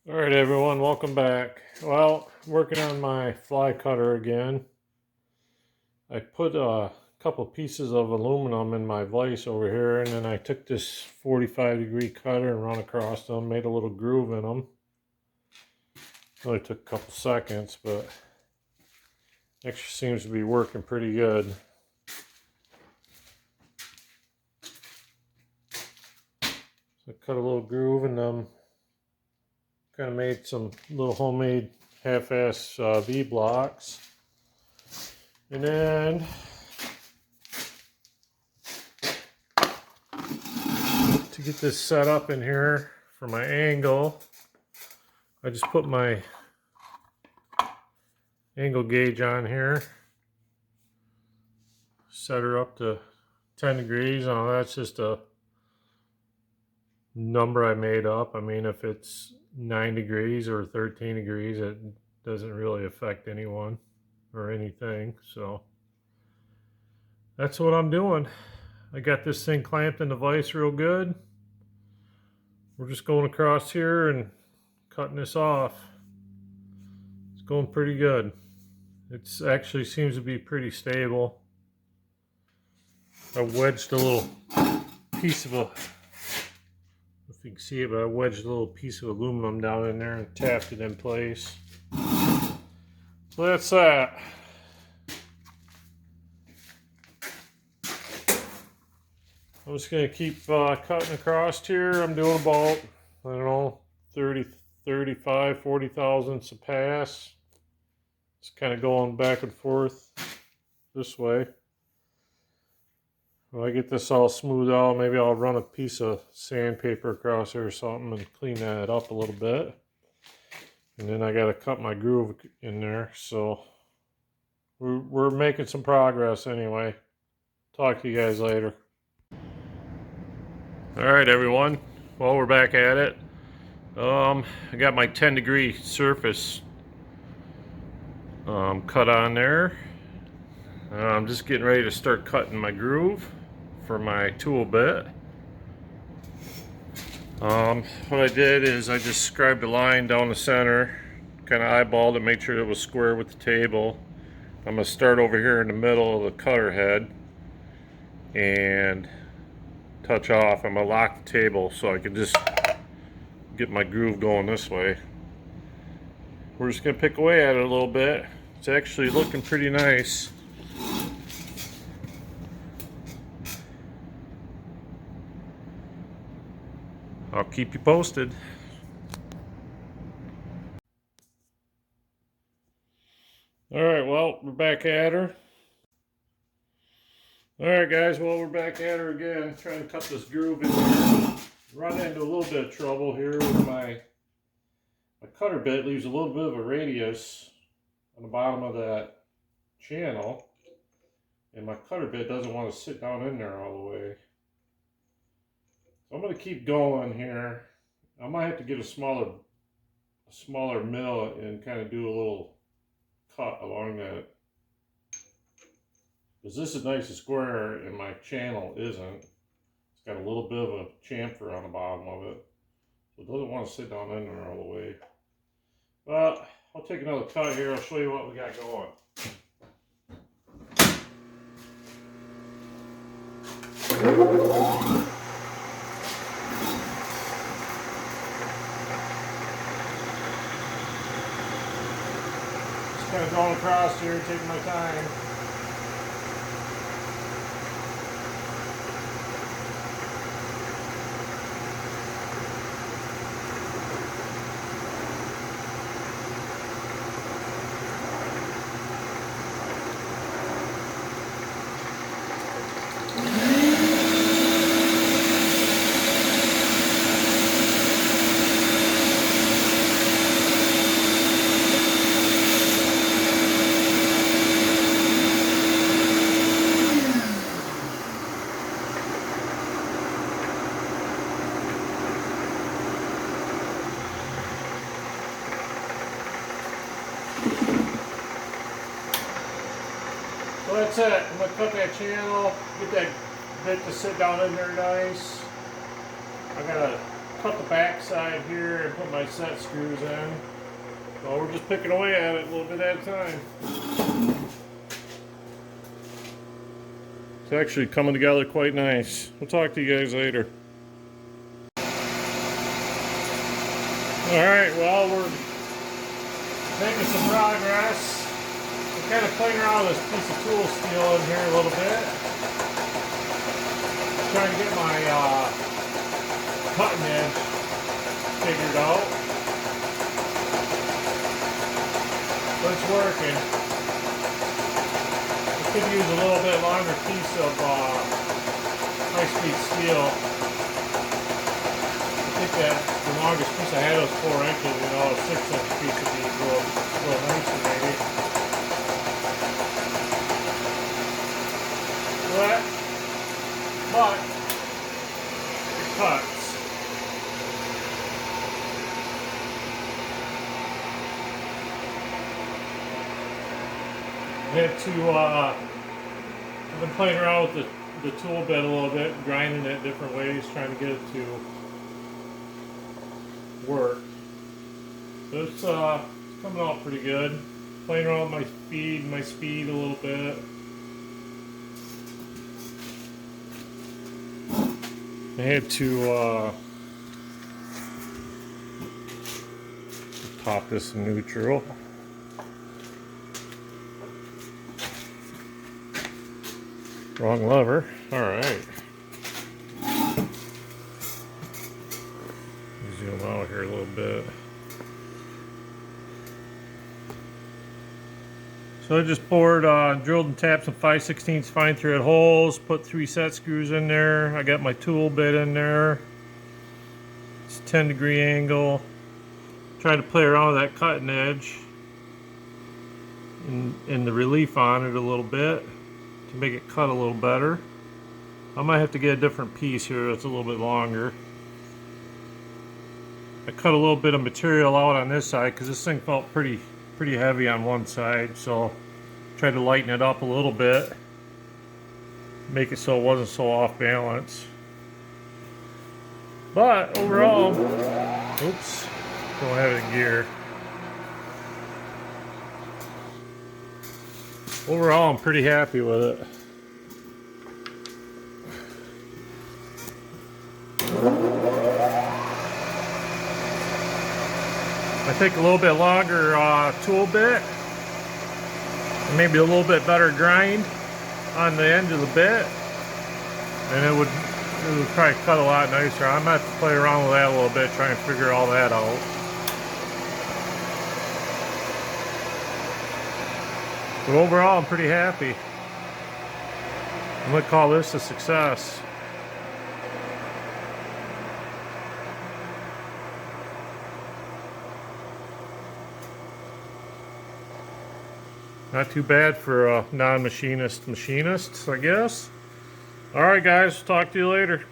Alright everyone, welcome back. Well, working on my fly cutter again. I put a couple pieces of aluminum in my vise over here, and then I took this 45-degree cutter and run across them, made a little groove in them. Only took a couple seconds, but actually seems to be working pretty good. So I cut a little groove in them. Kind of made some little homemade half-ass V blocks, and then to get this set up in here for my angle, I just put my angle gauge on here, set her up to 10 degrees. Oh, that's just a number I made up. I mean, if it's 9 degrees or 13 degrees, it doesn't really affect anyone or anything. So that's what I'm doing. I got this thing clamped in the vise real good. We're just going across here and cutting this off. It's going pretty good. It's actually seems to be pretty stable. I wedged a little piece of if you can see it, but I wedged a little piece of aluminum down in there and tapped it in place. So that's that. I'm just going to keep cutting across here. I'm doing about, I don't know, 30, 35, 40 thousandths a pass. Just kind of going back and forth this way. When I get this all smoothed out, maybe I'll run a piece of sandpaper across here or something and clean that up a little bit. And then I got to cut my groove in there. So we're making some progress anyway. Talk to you guys later. Alright everyone, well, we're back at it. I got my 10-degree surface cut on there. I'm just getting ready to start cutting my groove for my tool bit. What I did is I just scribed a line down the center, kind of eyeballed it, made sure it was square with the table. I'm going to start over here in the middle of the cutter head and touch off. I'm going to lock the table so I can just get my groove going this way. We're just going to pick away at it a little bit. It's actually looking pretty nice. I'll keep you posted. Alright, well, we're back at her. Alright guys, well, we're back at her again, trying to cut this groove in here. Run into a little bit of trouble here with my cutter bit. Leaves a little bit of a radius on the bottom of that channel, and my cutter bit doesn't want to sit down in there all the way. So I'm going to keep going here. I might have to get a smaller mill and kind of do a little cut along that, because this is nice and square and my channel isn't. It's got a little bit of a chamfer on the bottom of it, so it doesn't want to sit down in there all the way. Well, I'll take another cut here. I'll show you what we got going. Just kind of going across here, taking my time. So that's it. I'm going to cut that channel, get that bit to sit down in there nice. I got to cut the back side here and put my set screws in. So we're just picking away at it a little bit at a time. It's actually coming together quite nice. We'll talk to you guys later. Alright, well, we're making some progress. I'm kind of playing around with this piece of tool steel in here a little bit. Trying to get my cutting edge figured out. But it's working. I could use a little bit longer piece of high-speed steel. I think that the longest piece I had was 4 inches, you know, a 6-inch piece would be a little nicer maybe. But it cuts. I've been playing around with the tool bed a little bit, grinding it different ways, trying to get it to work. So it's coming out pretty good. Playing around with my speed a little bit. I had to pop this in neutral. Wrong lever. Alright. Zoom out here a little bit. So I just poured, drilled and tapped some 5/16 fine thread holes, put 3 set screws in there. I got my tool bit in there. It's a 10-degree angle. Trying to play around with that cutting edge and the relief on it a little bit to make it cut a little better. I might have to get a different piece here that's a little bit longer. I cut a little bit of material out on this side because this thing felt pretty heavy on one side, so tried to lighten it up a little bit, make it so it wasn't so off balance. But overall, oops, don't have it in gear. Overall, I'm pretty happy with it. I think a little bit longer tool bit, and maybe a little bit better grind on the end of the bit, and it would probably cut a lot nicer. I'm gonna have to play around with that a little bit, try and figure all that out. But overall, I'm pretty happy. I'm gonna call this a success. Not too bad for a non-machinist, I guess. Alright guys, talk to you later.